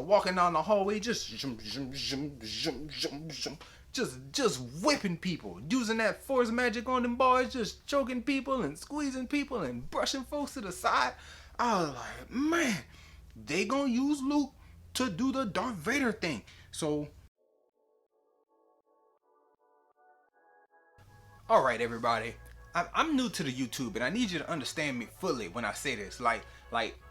walking down the hallway, just just whipping people, using that force magic on them boys, just choking people and squeezing people and brushing folks to the side. I was like, man, they gonna use Luke to do the Darth Vader thing. So, all right, everybody. I'm new to the YouTube, and I need you to understand me fully when I say this. Like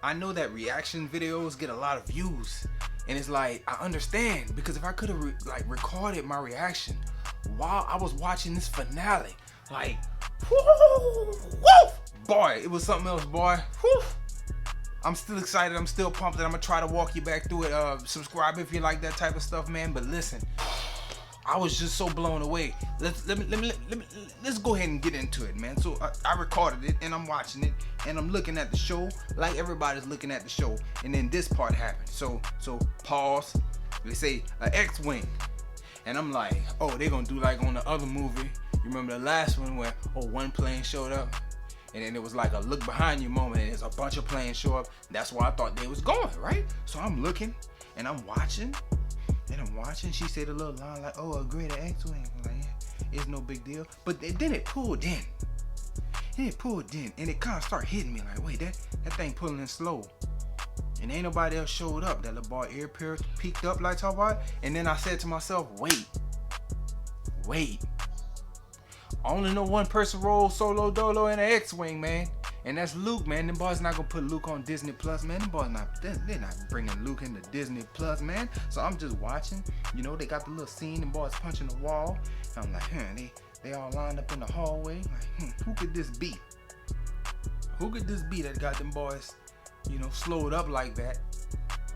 I know that reaction videos get a lot of views, and it's like I understand, because if I could have recorded my reaction while I was watching this finale, like, whoo, boy, it was something else, boy. Whoo. I'm still excited. I'm still pumped, and I'm gonna try to walk you back through it. Subscribe if you like that type of stuff, man. But listen, I was just so blown away. Let's go ahead and get into it, man. So I recorded it, and I'm watching it, and I'm looking at the show like everybody's looking at the show, and then this part happened. So pause. They say an X-wing, and I'm like, oh, they're gonna do like on the other movie. You remember the last one where one plane showed up, and then it was like a look behind you moment, and there's a bunch of planes show up. That's where I thought they was going, right? So I'm looking, and I'm watching. And I'm watching, she said a little line like, oh, a greater X-wing. I'm like, yeah, it's no big deal. But then it pulled in. And it kind of started hitting me like, wait, that thing pulling in slow. And ain't nobody else showed up. That little boy ear peeked up like talk about. And then I said to myself, wait. I only know one person rolled solo dolo in an X-wing, man. And that's Luke, man. Them boys not gonna put Luke on Disney Plus, man. Them boys they're not bringing Luke into Disney Plus, man. So I'm just watching. You know, they got the little scene, them boys punching the wall. And I'm like, they all lined up in the hallway. Like, who could this be? Who could this be that got them boys, slowed up like that?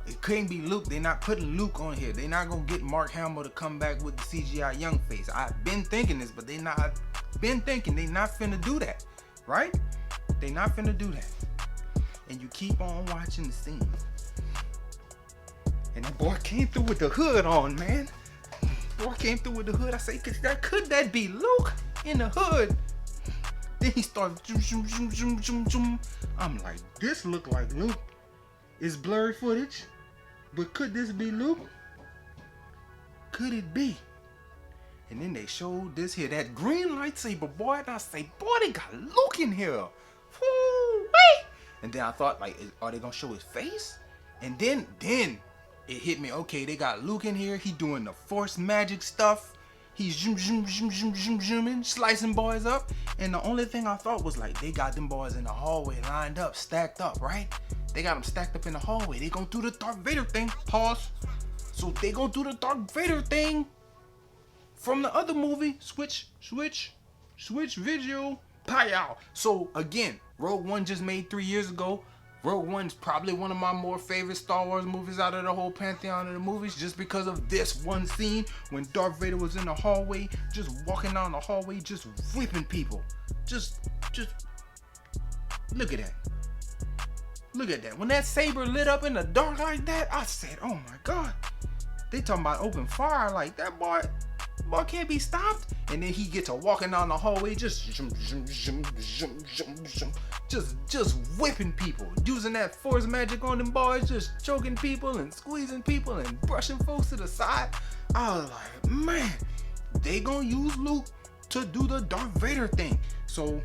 It couldn't be Luke. They're not putting Luke on here. They're not gonna get Mark Hamill to come back with the CGI young face. I've been thinking this, but they not finna do that, right? They not finna do that. And you keep on watching the scene. And that boy came through with the hood on, man. Boy came through with the hood. I say, could that be Luke in the hood? Then he started zoom. I'm like, this look like Luke. It's blurry footage, but could this be Luke? Could it be? And then they showed this here, that green lightsaber, boy. And I say, boy, they got Luke in here. Woo-wee. And then I thought, like, are they gonna show his face? And then it hit me. Okay, they got Luke in here. He doing the force magic stuff. He's zooming, slicing boys up. And the only thing I thought was like, they got them boys in the hallway lined up, stacked up, right? They got them stacked up in the hallway. They gonna do the Darth Vader thing. Pause. So they gonna do the Darth Vader thing from the other movie. Switch video. Pow. So again, Rogue One just made 3 years ago. Rogue One's probably one of my more favorite Star Wars movies out of the whole pantheon of the movies, just because of this one scene when Darth Vader was in the hallway, just walking down the hallway, just whipping people. Just look at that. Look at that. When that saber lit up in the dark like that, I said, oh my God. They talking about open fire like that, boy can't be stopped. And then he gets to walking down the hallway, just whipping people, using that force magic on them boys, just choking people and squeezing people and brushing folks to the side. I was like, man, they gonna use Luke to do the Darth Vader thing. So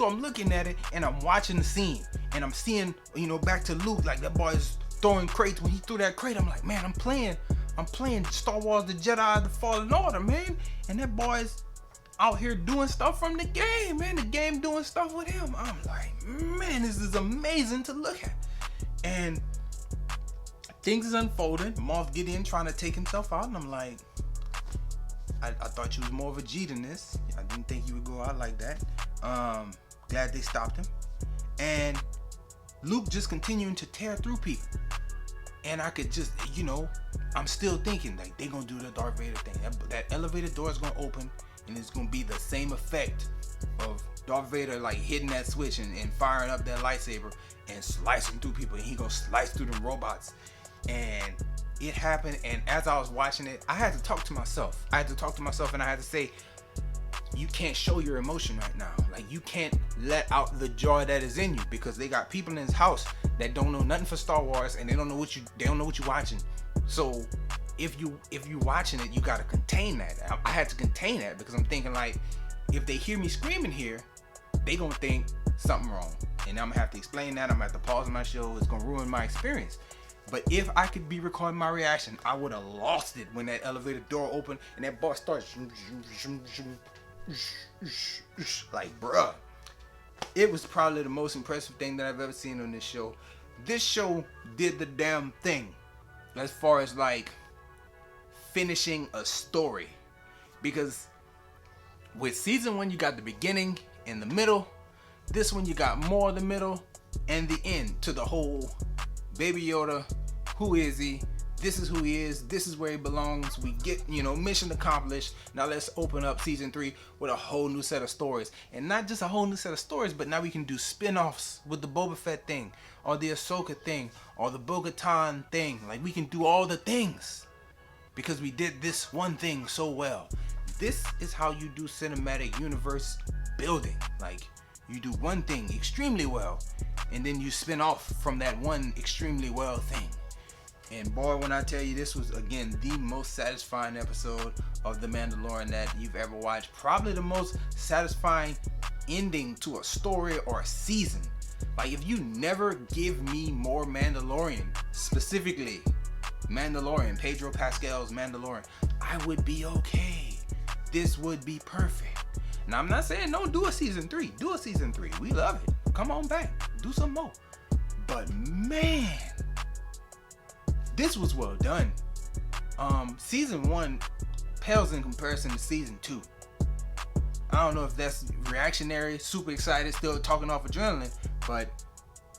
I'm looking at it, and I'm watching the scene, and I'm seeing, back to Luke, like that boy's throwing crates. When he threw that crate, I'm like, man, I'm playing Star Wars The Jedi The Fallen Order, man. And that boy's out here doing stuff from the game, man. The game doing stuff with him. I'm like, man, this is amazing to look at. And things is unfolding. Moff Gideon trying to take himself out, and I'm like, I thought you was more of a G than this. I didn't think you would go out like that. Glad they stopped him. And Luke just continuing to tear through people. And I could just, I'm still thinking like they gonna do the Darth Vader thing. That elevator door is gonna open, and it's gonna be the same effect of Darth Vader like hitting that switch and firing up that lightsaber and slicing through people, and he gonna slice through them robots. And it happened, and as I was watching it, I had to talk to myself. And I had to say, you can't show your emotion right now. Like, you can't let out the joy that is in you, because they got people in his house that don't know nothing for Star Wars, and they don't know what you watching, So if you watching it, you gotta contain that. I had to contain that because I'm thinking like, if they hear me screaming here, they gonna think something wrong, and I'm gonna have to explain that. I'm gonna have to pause my show. It's gonna ruin my experience. But if I could be recording my reaction, I would have lost it when that elevator door opened and that bar starts. Like, bruh, it was probably the most impressive thing that I've ever seen on this show. This show did the damn thing as far as like finishing a story, because with season 1 you got the beginning and the middle. This one you got more of the middle and the end to the whole Baby Yoda, who is he? This is who he is. This is where he belongs. We get, mission accomplished. Now let's open up season 3 with a whole new set of stories. And not just a whole new set of stories, but now we can do spin-offs with the Boba Fett thing, or the Ahsoka thing, or the Bo-Katan thing. Like, we can do all the things because we did this one thing so well. This is how you do cinematic universe building. Like, you do one thing extremely well, and then you spin off from that one extremely well thing. And boy, when I tell you, this was again the most satisfying episode of The Mandalorian that you've ever watched. Probably the most satisfying ending to a story or a season. Like, if you never give me more Mandalorian, specifically Mandalorian, Pedro Pascal's Mandalorian, I would be okay. This would be perfect. Now, I'm not saying don't do a season 3. Do a season 3. We love it. Come on back. Do some more. But man, this was well done. Season 1 pales in comparison to season 2. I don't know if that's reactionary, super excited, still talking off adrenaline, but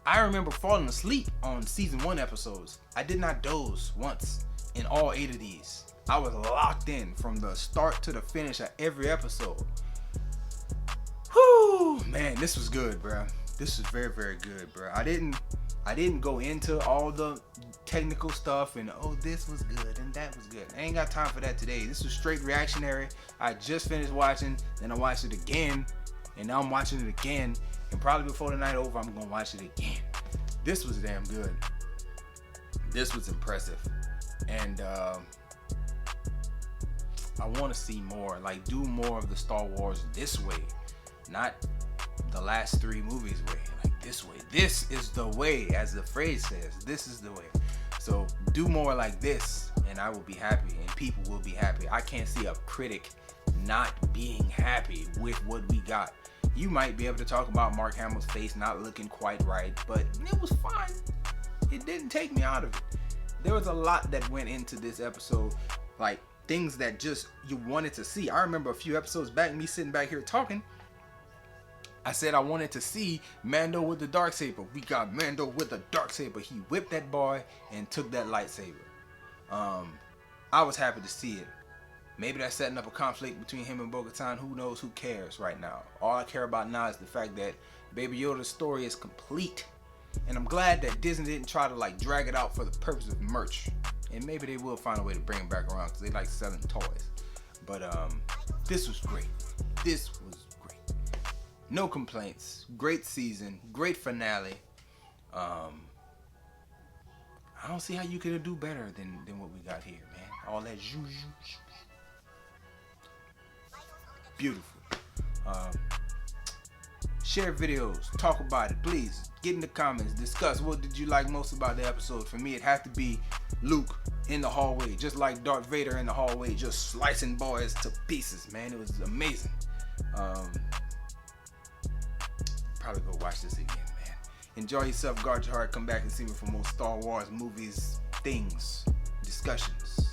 I remember falling asleep on season 1 episodes. I did not doze once in all 8 of these. I was locked in from the start to the finish of every episode. Whew, man, this was good, bro. This was very, very good, bro. I didn't go into all the technical stuff and this was good and that was good. I ain't got time for that today. This was straight reactionary. I just finished watching, then I watched it again, and now I'm watching it again, and probably before the night over I'm gonna watch it again. This was damn good. This was impressive, and I want to see more. Like, do more of the Star Wars this way, not the last 3 movies way. Like, this way. This is the way, as the phrase says. This is the way. So do more like this, and I will be happy, and people will be happy. I can't see a critic not being happy with what we got. You might be able to talk about Mark Hamill's face not looking quite right, but it was fine. It didn't take me out of it. There was a lot that went into this episode, like things that just you wanted to see. I remember a few episodes back, me sitting back here talking, I said I wanted to see Mando with the darksaber. We got Mando with the darksaber. He whipped that boy and took that lightsaber. I was happy to see it. Maybe that's setting up a conflict between him and Bo-Katan. Who knows? Who cares right now? All I care about now is the fact that Baby Yoda's story is complete. And I'm glad that Disney didn't try to like drag it out for the purpose of merch. And maybe they will find a way to bring him back around because they like selling toys. But this was great. This was great. No complaints. Great season. Great finale. I don't see how you could do better than what we got here, man. All that beautiful. Share videos, talk about it, please. Get in the comments, discuss what did you like most about the episode. For me, it had to be Luke in the hallway, just like Darth Vader in the hallway, just slicing boys to pieces, man. It was amazing. Probably go watch this again, man. Enjoy yourself, guard your heart, come back and see me for more Star Wars movies, things, discussions.